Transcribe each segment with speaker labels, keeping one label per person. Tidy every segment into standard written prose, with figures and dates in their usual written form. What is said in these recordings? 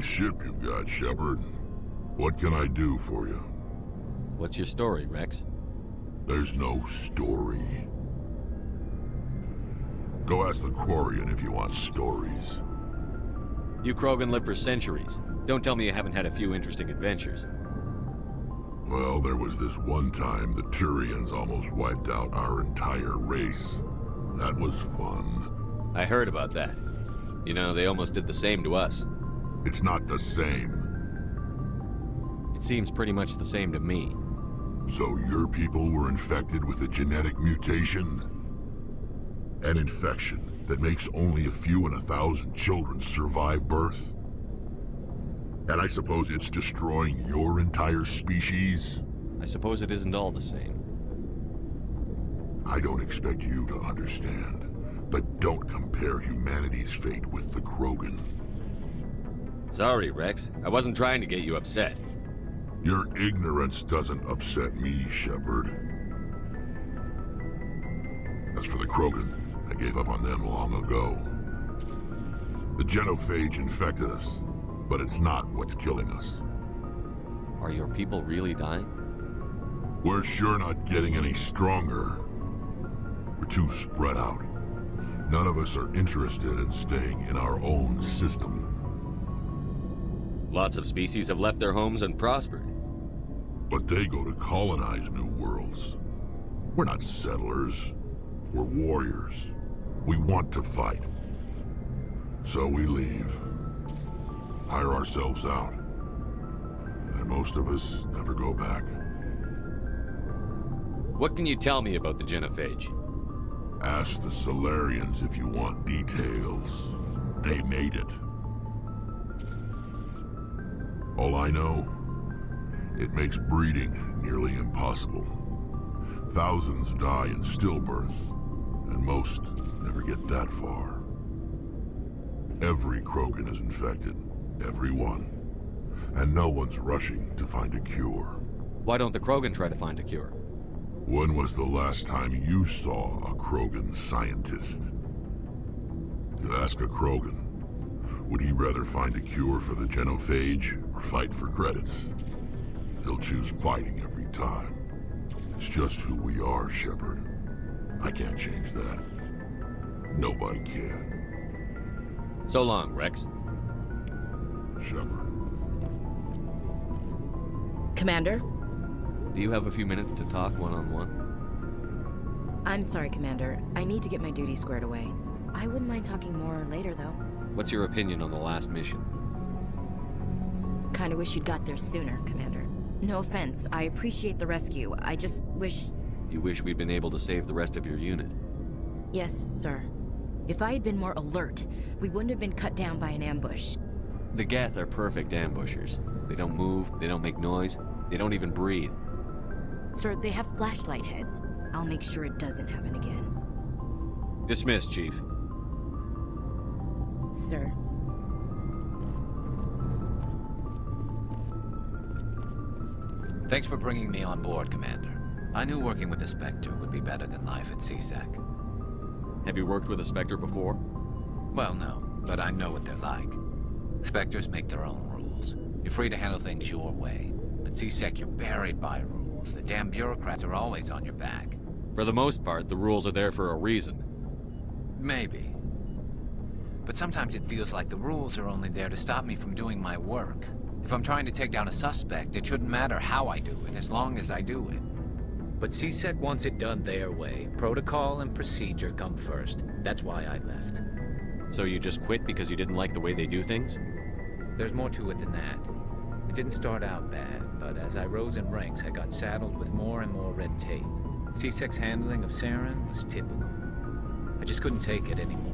Speaker 1: ship you've got, Shepard. What can I do for you?
Speaker 2: What's your story, Rex?
Speaker 1: There's no story. Go ask the Quarian if you want stories.
Speaker 2: You Krogan live for centuries. Don't tell me you haven't had a few interesting adventures.
Speaker 1: Well, there was this one time the Turians almost wiped out our entire race. That was fun.
Speaker 2: I heard about that. You know, they almost did the same to us.
Speaker 1: It's not the same.
Speaker 2: It seems pretty much the same to me.
Speaker 1: So your people were infected with a genetic mutation? An infection that makes only a few in 1,000 children survive birth? And I suppose it's destroying your entire species?
Speaker 2: I suppose it isn't all the same.
Speaker 1: I don't expect you to understand, but don't compare humanity's fate with the Krogan.
Speaker 2: Sorry, Rex. I wasn't trying to get you upset.
Speaker 1: Your ignorance doesn't upset me, Shepard. As for the Krogan, I gave up on them long ago. The genophage infected us, but it's not what's killing us.
Speaker 2: Are your people really dying?
Speaker 1: We're sure not getting any stronger. We're too spread out. None of us are interested in staying in our own system.
Speaker 2: Lots of species have left their homes and prospered.
Speaker 1: But they go to colonize new worlds. We're not settlers. We're warriors. We want to fight. So we leave. Hire ourselves out. And most of us never go back.
Speaker 2: What can you tell me about the genophage?
Speaker 1: Ask the Solarians if you want details. They made it. All I know, it makes breeding nearly impossible. Thousands die in stillbirth, and most never get that far. Every Krogan is infected, every one. And no one's rushing to find a cure.
Speaker 2: Why don't the Krogan try to find a cure?
Speaker 1: When was the last time you saw a Krogan scientist? You ask a Krogan, would he rather find a cure for the genophage or fight for credits? He'll choose fighting every time. It's just who we are, Shepard. I can't change that. Nobody can.
Speaker 2: So long, Rex.
Speaker 1: Shepard.
Speaker 3: Commander?
Speaker 2: Do you have a few minutes to talk one-on-one?
Speaker 3: I'm sorry, Commander. I need to get my duty squared away. I wouldn't mind talking more later, though.
Speaker 2: What's your opinion on the last mission?
Speaker 3: Kinda wish you'd got there sooner, Commander. No offense, I appreciate the rescue. I just wish...
Speaker 2: You wish we'd been able to save the rest of your unit?
Speaker 3: Yes, sir. If I had been more alert, we wouldn't have been cut down by an ambush.
Speaker 2: The Geth are perfect ambushers. They don't move, they don't make noise, they don't even breathe.
Speaker 3: Sir, they have flashlight heads. I'll make sure it doesn't happen again.
Speaker 2: Dismissed, Chief.
Speaker 3: Sir.
Speaker 4: Thanks for bringing me on board, Commander. I knew working with the Spectre would be better than life at CSEC.
Speaker 2: Have you worked with a Spectre before?
Speaker 4: Well, no, but I know what they're like. Spectres make their own rules. You're free to handle things your way. At CSEC, you're buried by rules. The damn bureaucrats are always on your back.
Speaker 2: For the most part, the rules are there for a reason.
Speaker 4: Maybe. But sometimes it feels like the rules are only there to stop me from doing my work. If I'm trying to take down a suspect, it shouldn't matter how I do it, as long as I do it.
Speaker 5: But CSEC wants it done their way. Protocol and procedure come first. That's why I left.
Speaker 2: So you just quit because you didn't like the way they do things?
Speaker 5: There's more to it than that. It didn't start out bad, but as I rose in ranks, I got saddled with more and more red tape. CSEC's handling of Saren was typical. I just couldn't take it anymore.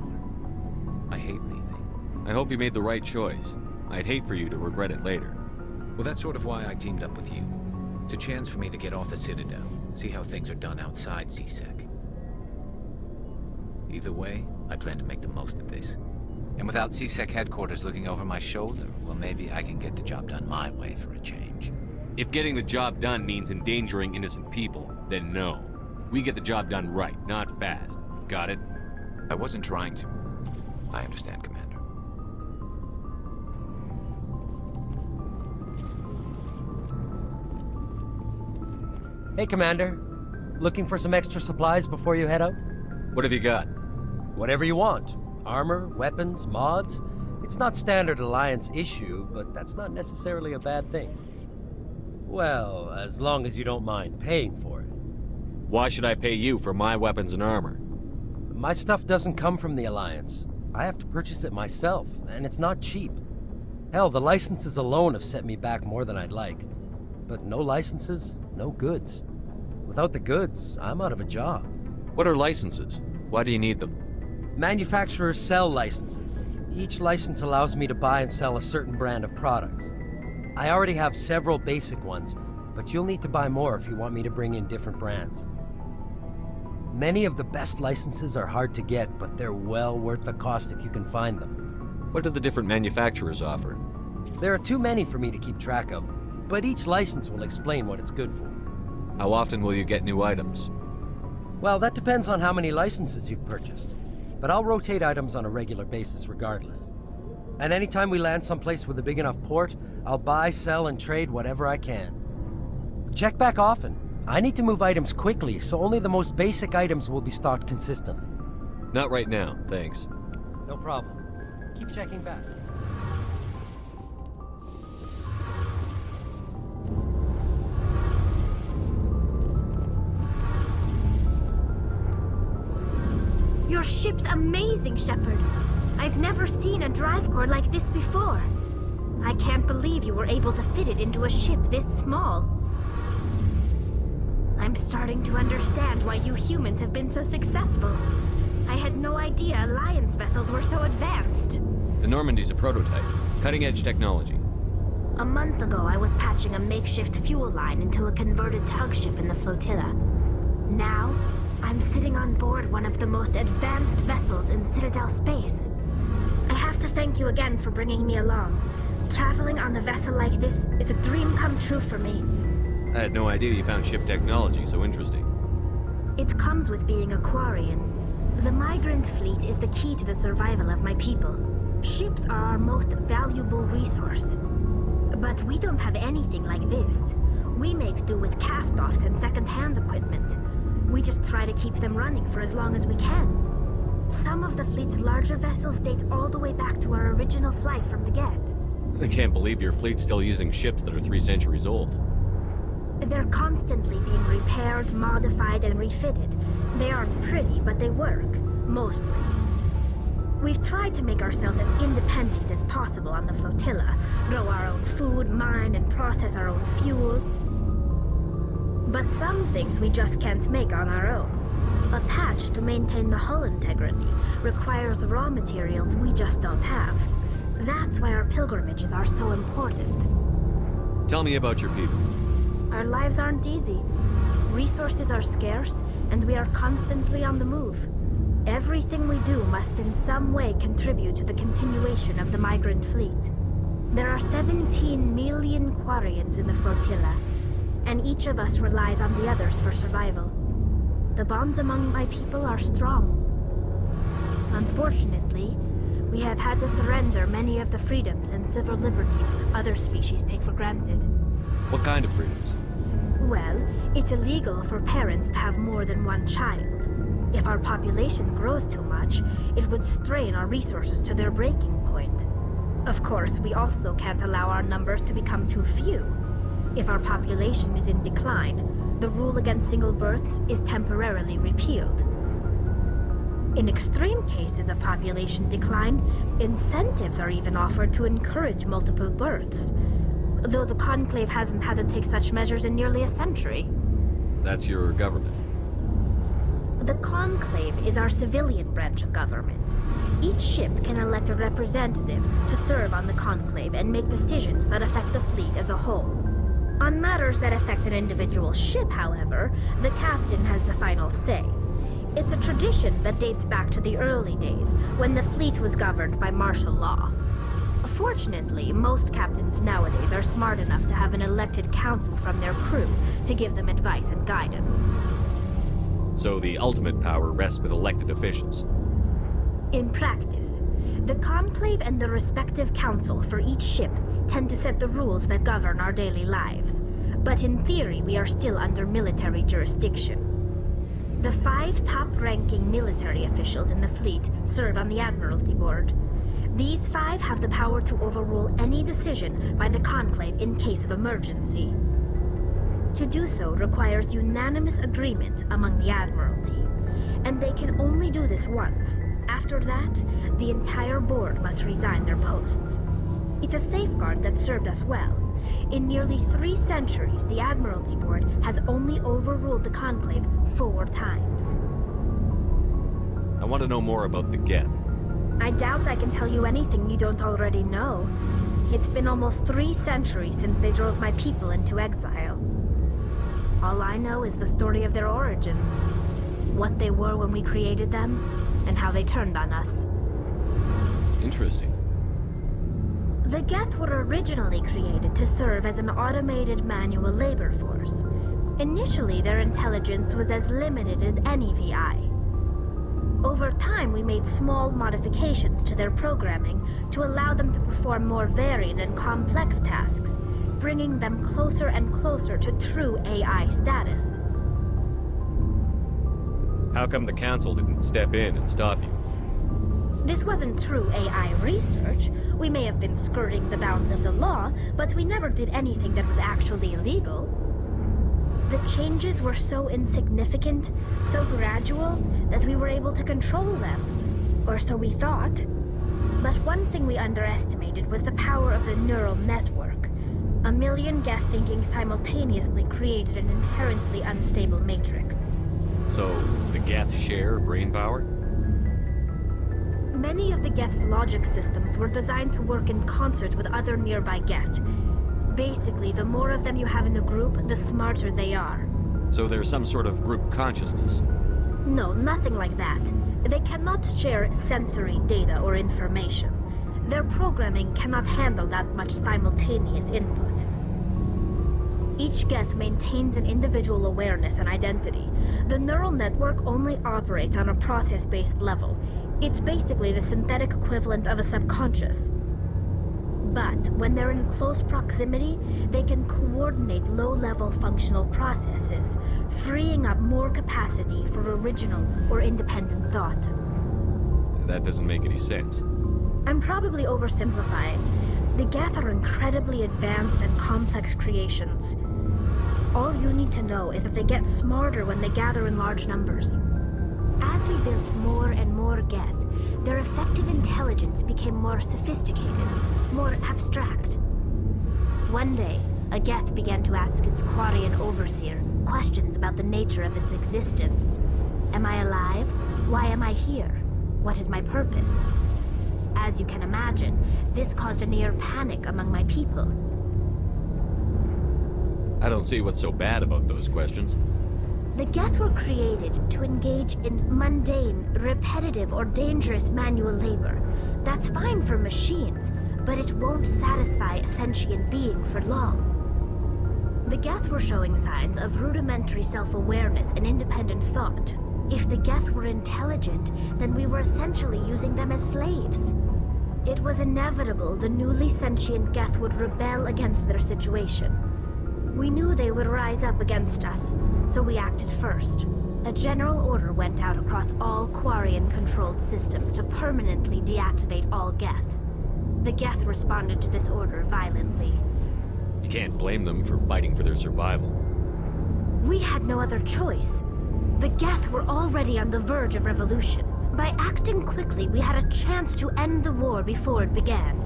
Speaker 5: I hate leaving.
Speaker 2: I hope you made the right choice. I'd hate for you to regret it later.
Speaker 5: Well, that's sort of why I teamed up with you. It's a chance for me to get off the Citadel, see how things are done outside CSEC. Either way, I plan to make the most of this.
Speaker 4: And without CSEC headquarters looking over my shoulder, well, maybe I can get the job done my way for a change.
Speaker 2: If getting the job done means endangering innocent people, then no. We get the job done right, not fast. Got it?
Speaker 4: I wasn't trying to. I understand, Commander.
Speaker 6: Hey, Commander. Looking for some extra supplies before you head out?
Speaker 2: What have you got?
Speaker 6: Whatever you want. Armor, weapons, mods. It's not standard Alliance issue, but that's not necessarily a bad thing. Well, as long as you don't mind paying for it.
Speaker 2: Why should I pay you for my weapons and armor?
Speaker 6: My stuff doesn't come from the Alliance. I have to purchase it myself, and it's not cheap. Hell, the licenses alone have set me back more than I'd like. But no licenses, no goods. Without the goods, I'm out of a job.
Speaker 2: What are licenses? Why do you need them?
Speaker 6: Manufacturers sell licenses. Each license allows me to buy and sell a certain brand of products. I already have several basic ones, but you'll need to buy more if you want me to bring in different brands. Many of the best licenses are hard to get, but they're well worth the cost if you can find them.
Speaker 2: What do the different manufacturers offer?
Speaker 6: There are too many for me to keep track of, but each license will explain what it's good for.
Speaker 2: How often will you get new items?
Speaker 6: Well, that depends on how many licenses you've purchased, but I'll rotate items on a regular basis regardless. And anytime we land someplace with a big enough port, I'll buy, sell, and trade whatever I can. Check back often. I need to move items quickly, so only the most basic items will be stocked consistently.
Speaker 2: Not right now, thanks.
Speaker 6: No problem. Keep checking back.
Speaker 7: Your ship's amazing, Shepard. I've never seen a drive core like this before. I can't believe you were able to fit it into a ship this small. I'm starting to understand why you humans have been so successful. I had no idea Alliance vessels were so advanced.
Speaker 2: The Normandy's a prototype. Cutting-edge technology.
Speaker 7: A month ago, I was patching a makeshift fuel line into a converted tug ship in the flotilla. Now, I'm sitting on board one of the most advanced vessels in Citadel space. I have to thank you again for bringing me along. Traveling on a vessel like this is a dream come true for me.
Speaker 2: I had no idea you found ship technology so interesting.
Speaker 7: It comes with being a Quarian. The migrant fleet is the key to the survival of my people. Ships are our most valuable resource. But we don't have anything like this. We make do with cast-offs and second-hand equipment. We just try to keep them running for as long as we can. Some of the fleet's larger vessels date all the way back to our original flight from the Geth.
Speaker 2: I can't believe your fleet's still using ships that are 3 centuries old.
Speaker 7: They're constantly being repaired, modified, and refitted. They aren't pretty, but they work. Mostly. We've tried to make ourselves as independent as possible on the flotilla. Grow our own food, mine, and process our own fuel. But some things we just can't make on our own. A patch to maintain the hull integrity requires raw materials we just don't have. That's why our pilgrimages are so important.
Speaker 2: Tell me about your people.
Speaker 7: Our lives aren't easy. Resources are scarce, and we are constantly on the move. Everything we do must in some way contribute to the continuation of the migrant fleet. There are 17 million Quarians in the flotilla, and each of us relies on the others for survival. The bonds among my people are strong. Unfortunately, we have had to surrender many of the freedoms and civil liberties other species take for granted.
Speaker 2: What kind of freedoms?
Speaker 7: Well, it's illegal for parents to have more than one child. If our population grows too much, it would strain our resources to their breaking point. Of course, we also can't allow our numbers to become too few. If our population is in decline, the rule against single births is temporarily repealed. In extreme cases of population decline, incentives are even offered to encourage multiple births, though the Conclave hasn't had to take such measures in nearly a century.
Speaker 2: That's your government.
Speaker 7: The Conclave is our civilian branch of government. Each ship can elect a representative to serve on the Conclave and make decisions that affect the fleet as a whole. On matters that affect an individual ship, however, the captain has the final say. It's a tradition that dates back to the early days, when the fleet was governed by martial law. Fortunately, most captains nowadays are smart enough to have an elected council from their crew to give them advice and guidance.
Speaker 2: So the ultimate power rests with elected officials.
Speaker 7: In practice, the Conclave and the respective council for each ship tend to set the rules that govern our daily lives. but in theory we are still under military jurisdiction. The 5 top-ranking military officials in the fleet serve on the Admiralty Board. These 5 have the power to overrule any decision by the Conclave in case of emergency. To do so requires unanimous agreement among the Admiralty, and they can only do this once. After that, the entire board must resign their posts. It's a safeguard that served us well. In nearly 3 centuries, the Admiralty Board has only overruled the Conclave 4 times.
Speaker 2: I want to know more about the Geth.
Speaker 7: I doubt I can tell you anything you don't already know. It's been almost 3 centuries since they drove my people into exile. All I know is the story of their origins, what they were when we created them, and how they turned on us.
Speaker 2: Interesting.
Speaker 7: The Geth were originally created to serve as an automated manual labor force. Initially, their intelligence was as limited as any VI. Over time, we made small modifications to their programming to allow them to perform more varied and complex tasks, bringing them closer and closer to true AI status.
Speaker 2: How come the Council didn't step in and stop you?
Speaker 7: This wasn't true AI research. We may have been skirting the bounds of the law, but we never did anything that was actually illegal. The changes were so insignificant, so gradual, that we were able to control them. Or so we thought. But one thing we underestimated was the power of the neural network. A million Geth thinking simultaneously created an inherently unstable matrix.
Speaker 2: So, the Geth share brain power?
Speaker 7: Many of the Geth's logic systems were designed to work in concert with other nearby Geth. Basically, the more of them you have in a group, the smarter they are.
Speaker 2: So there's some sort of group consciousness?
Speaker 7: No, nothing like that. They cannot share sensory data or information. Their programming cannot handle that much simultaneous input. Each Geth maintains an individual awareness and identity. The neural network only operates on a process-based level. It's basically the synthetic equivalent of a subconscious. But when they're in close proximity, they can coordinate low-level functional processes, freeing up more capacity for original or independent thought.
Speaker 2: That doesn't make any sense.
Speaker 7: I'm probably oversimplifying. The Geth are incredibly advanced and complex creations. All you need to know is that they get smarter when they gather in large numbers. As we built more and more Geth, their effective intelligence became more sophisticated, more abstract. One day, a Geth began to ask its Quarian overseer questions about the nature of its existence. Am I alive? Why am I here? What is my purpose? As you can imagine, this caused a near panic among my people.
Speaker 2: I don't see what's so bad about those questions.
Speaker 7: The Geth were created to engage in mundane, repetitive, or dangerous manual labor. That's fine for machines, but it won't satisfy a sentient being for long. The Geth were showing signs of rudimentary self-awareness and independent thought. If the Geth were intelligent, then we were essentially using them as slaves. It was inevitable the newly sentient Geth would rebel against their situation. We knew they would rise up against us, so we acted first. A general order went out across all Quarian-controlled systems to permanently deactivate all Geth. The Geth responded to this order violently.
Speaker 2: You can't blame them for fighting for their survival.
Speaker 7: We had no other choice. The Geth were already on the verge of revolution. By acting quickly, we had a chance to end the war before it began.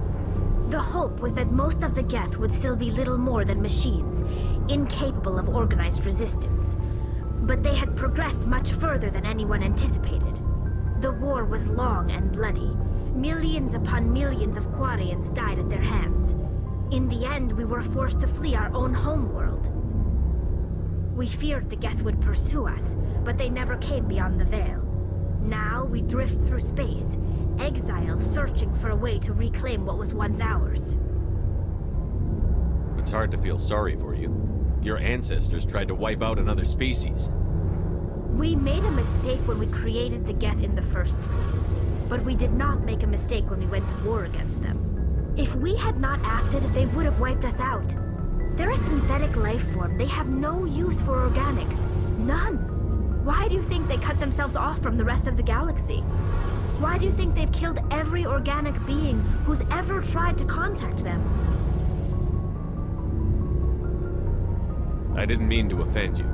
Speaker 7: The hope was that most of the Geth would still be little more than machines, incapable of organized resistance. But they had progressed much further than anyone anticipated. The war was long and bloody. Millions upon millions of Quarians died at their hands. In the end, we were forced to flee our own homeworld. We feared the Geth would pursue us, but they never came beyond the Veil. Now we drift through space, exile searching for a way to reclaim what was once ours.
Speaker 2: It's hard to feel sorry for you. Your ancestors tried to wipe out another species.
Speaker 7: We made a mistake when we created the Geth in the first place, but we did not make a mistake when we went to war against them. If we had not acted, they would have wiped us out. They're a synthetic life form. They have no use for organics. None. Why do you think they cut themselves off from the rest of the galaxy? Why do you think they've killed every organic being who's ever tried to contact them?
Speaker 2: I didn't mean to offend you.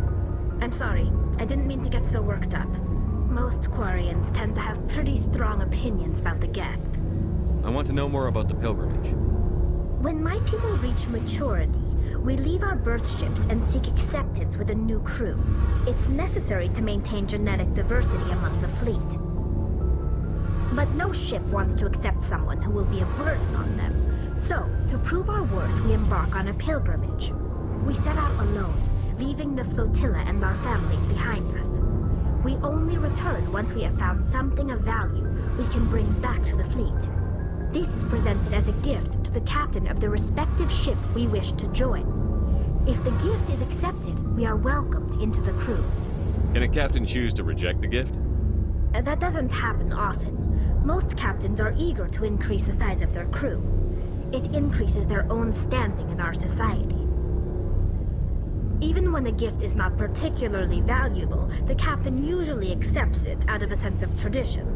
Speaker 7: I'm sorry. I didn't mean to get so worked up. Most Quarians tend to have pretty strong opinions about the Geth.
Speaker 2: I want to know more about the pilgrimage.
Speaker 7: When my people reach maturity, we leave our birth ships and seek acceptance with a new crew. It's necessary to maintain genetic diversity among the fleet. But no ship wants to accept someone who will be a burden on them. So, to prove our worth, we embark on a pilgrimage. We set out alone, leaving the flotilla and our families behind us. We only return once we have found something of value we can bring back to the fleet. This is presented as a gift to the captain of the respective ship we wish to join. If the gift is accepted, we are welcomed into the crew.
Speaker 2: Can a captain choose to reject the gift?
Speaker 7: That doesn't happen often. Most captains are eager to increase the size of their crew. It increases their own standing in our society. Even when a gift is not particularly valuable, the captain usually accepts it out of a sense of tradition.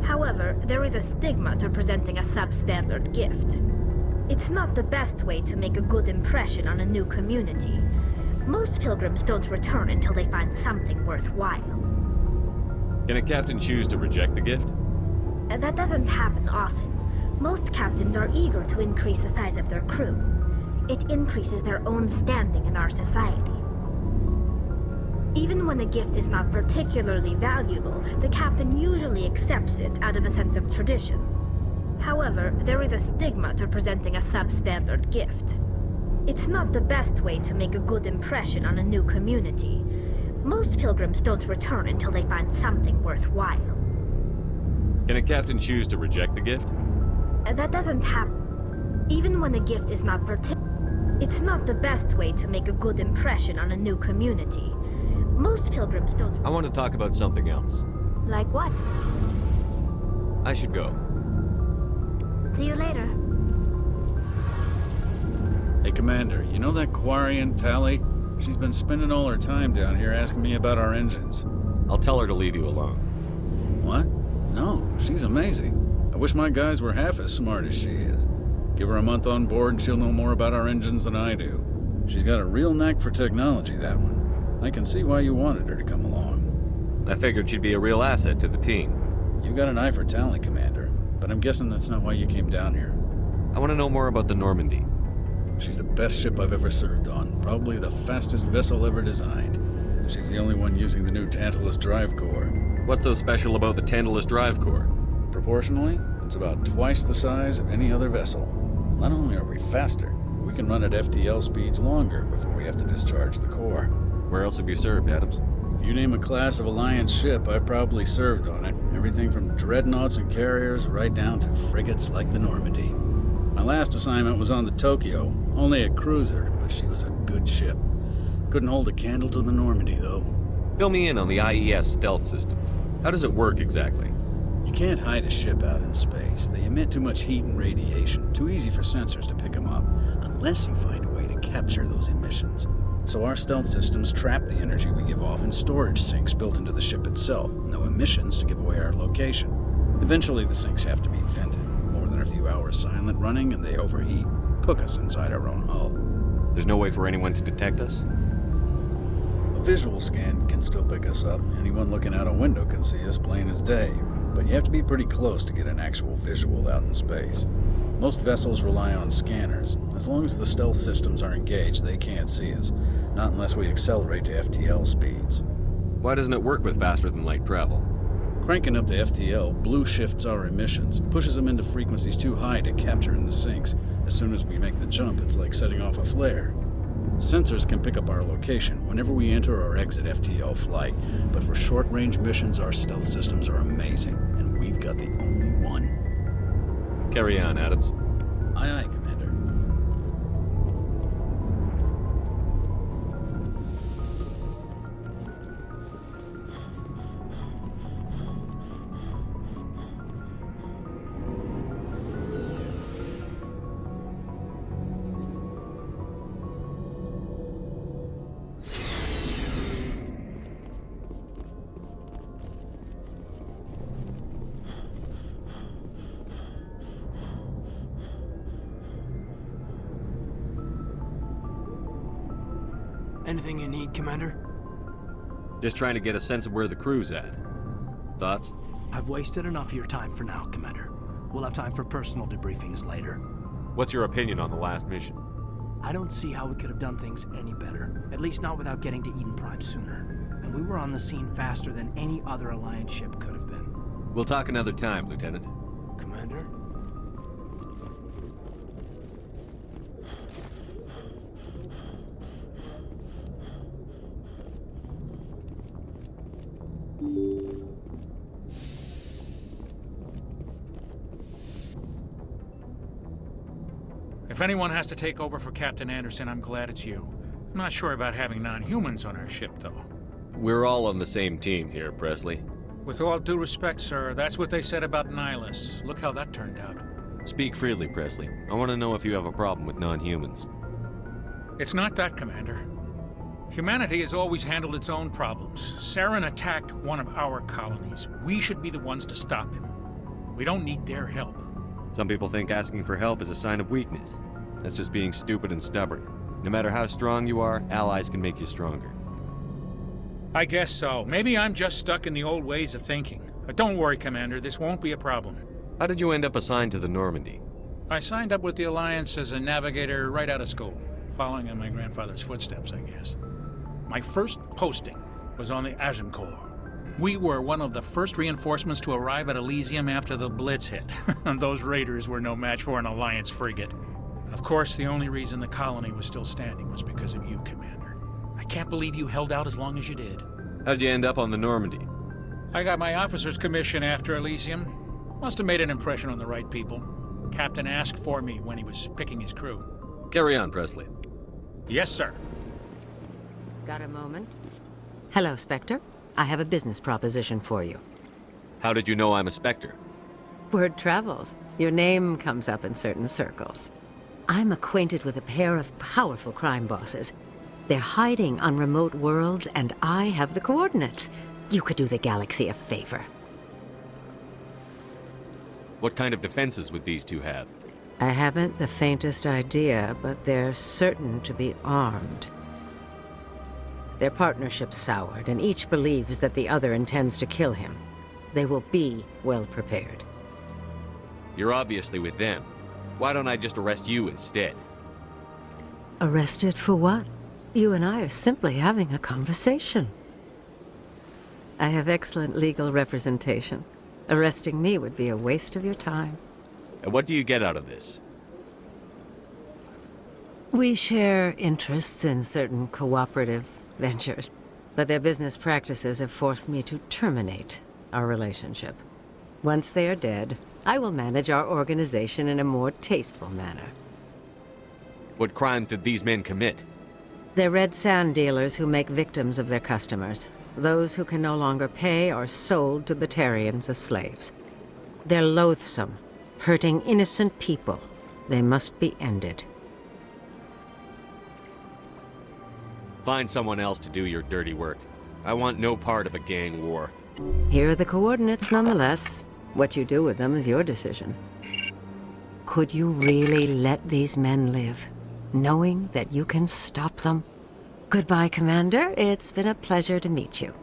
Speaker 7: However, there is a stigma to presenting a substandard gift. It's not the best way to make a good impression on a new community. Most pilgrims don't return until they find something worthwhile.
Speaker 2: Can a captain choose to reject the gift?
Speaker 7: That doesn't happen often. Most captains are eager to increase the size of their crew. It increases their own standing in our society. Even when a gift is not particularly valuable, the captain usually accepts it out of a sense of tradition. However, there is a stigma to presenting a substandard gift. It's not the best way to make a good impression on a new community. Most pilgrims don't return until they find something worthwhile.
Speaker 2: Can a captain choose to reject the gift?
Speaker 7: That doesn't happen. Even when a gift is not It's not the best way to make a good impression on a new community. Most pilgrims don't...
Speaker 2: I want to talk about something else.
Speaker 7: Like what?
Speaker 2: I should go.
Speaker 7: See you later.
Speaker 8: Hey, Commander, you know that Quarian, Tally? She's been spending all her time down here asking me about our engines.
Speaker 2: I'll tell her to leave you alone.
Speaker 8: What? No, she's amazing. I wish my guys were half as smart as she is. Give her a month on board and she'll know more about our engines than I do. She's got a real knack for technology, that one. I can see why you wanted her to come along.
Speaker 2: I figured she'd be a real asset to the team.
Speaker 8: You got an eye for talent, Commander, but I'm guessing that's not why you came down here.
Speaker 2: I want to know more about the Normandy.
Speaker 8: She's the best ship I've ever served on, probably the fastest vessel ever designed. She's the only one using the new Tantalus drive core.
Speaker 2: What's so special about the Tantalus drive core?
Speaker 8: Proportionally, it's about twice the size of any other vessel. Not only are we faster, we can run at FTL speeds longer before we have to discharge the core.
Speaker 2: Where else have you served, Adams?
Speaker 8: If you name a class of Alliance ship, I've probably served on it. Everything from dreadnoughts and carriers right down to frigates like the Normandy. My last assignment was on the Tokyo, only a cruiser, but she was a good ship. Couldn't hold a candle to the Normandy, though.
Speaker 2: Fill me in on the IES stealth systems. How does it work exactly?
Speaker 8: You can't hide a ship out in space. They emit too much heat and radiation, too easy for sensors to pick them up, unless you find a way to capture those emissions. So our stealth systems trap the energy we give off in storage sinks built into the ship itself, no emissions to give away our location. Eventually the sinks have to be vented. More than a few hours silent running and they overheat, cook us inside our own hull.
Speaker 2: There's no way for anyone to detect us?
Speaker 8: A visual scan can still pick us up. Anyone looking out a window can see us plain as day. But you have to be pretty close to get an actual visual out in space. Most vessels rely on scanners. As long as the stealth systems are engaged, they can't see us. Not unless we accelerate to FTL speeds.
Speaker 2: Why doesn't it work with faster-than-light travel?
Speaker 8: Cranking up to FTL blue shifts our emissions, pushes them into frequencies too high to capture in the sinks. As soon as we make the jump, it's like setting off a flare. Sensors can pick up our location whenever we enter or exit FTL flight, but for short-range missions, our stealth systems are amazing, and we've got the only one.
Speaker 2: Carry on, Adams.
Speaker 8: Aye, aye, Commander.
Speaker 9: Anything you need, Commander?
Speaker 2: Just trying to get a sense of where the crew's at. Thoughts?
Speaker 9: I've wasted enough of your time for now, Commander. We'll have time for personal debriefings later.
Speaker 2: What's your opinion on the last mission?
Speaker 9: I don't see how we could have done things any better. At least not without getting to Eden Prime sooner. And we were on the scene faster than any other Alliance ship could have been.
Speaker 2: We'll talk another time, Lieutenant.
Speaker 9: Commander?
Speaker 10: If anyone has to take over for Captain Anderson, I'm glad it's you. I'm not sure about having non-humans on our ship, though.
Speaker 2: We're all on the same team here, Presley.
Speaker 10: With all due respect, sir, that's what they said about Nihilus. Look how that turned out.
Speaker 2: Speak freely, Presley. I want to know if you have a problem with non-humans.
Speaker 10: It's not that, Commander. Humanity has always handled its own problems. Saren attacked one of our colonies. We should be the ones to stop him. We don't need their help.
Speaker 2: Some people think asking for help is a sign of weakness. That's just being stupid and stubborn. No matter how strong you are, allies can make you stronger.
Speaker 10: I guess so. Maybe I'm just stuck in the old ways of thinking. But don't worry, Commander, this won't be a problem.
Speaker 2: How did you end up assigned to the Normandy?
Speaker 10: I signed up with the Alliance as a navigator right out of school, following in my grandfather's footsteps, I guess. My first posting was on the Agincourt. We were one of the first reinforcements to arrive at Elysium after the Blitz hit. And those raiders were no match for an Alliance frigate. Of course, the only reason the colony was still standing was because of you, Commander. I can't believe you held out as long as you did.
Speaker 2: How'd you end up on the Normandy?
Speaker 10: I got my officer's commission after Elysium. Must have made an impression on the right people. Captain asked for me when he was picking his crew.
Speaker 2: Carry on, Presley.
Speaker 10: Yes, sir.
Speaker 11: Got a moment? Hello, Spectre. I have a business proposition for you.
Speaker 2: How did you know I'm a Spectre?
Speaker 11: Word travels. Your name comes up in certain circles. I'm acquainted with a pair of powerful crime bosses. They're hiding on remote worlds, and I have the coordinates. You could do the galaxy a favor.
Speaker 2: What kind of defenses would these two have?
Speaker 11: I haven't the faintest idea, but they're certain to be armed. Their partnership's soured, and each believes that the other intends to kill him. They will be well prepared.
Speaker 2: You're obviously with them. Why don't I just arrest you instead?
Speaker 11: Arrested for what? You and I are simply having a conversation. I have excellent legal representation. Arresting me would be a waste of your time.
Speaker 2: And what do you get out of this?
Speaker 11: We share interests in certain cooperative ventures, but their business practices have forced me to terminate our relationship. Once they are dead, I will manage our organization in a more tasteful manner.
Speaker 2: What crimes did these men commit?
Speaker 11: They're red sand dealers who make victims of their customers. Those who can no longer pay are sold to Batarians as slaves. They're loathsome, hurting innocent people. They must be ended.
Speaker 2: Find someone else to do your dirty work. I want no part of a gang war.
Speaker 11: Here are the coordinates nonetheless. What you do with them is your decision. Could you really let these men live, knowing that you can stop them? Goodbye, Commander. It's been a pleasure to meet you.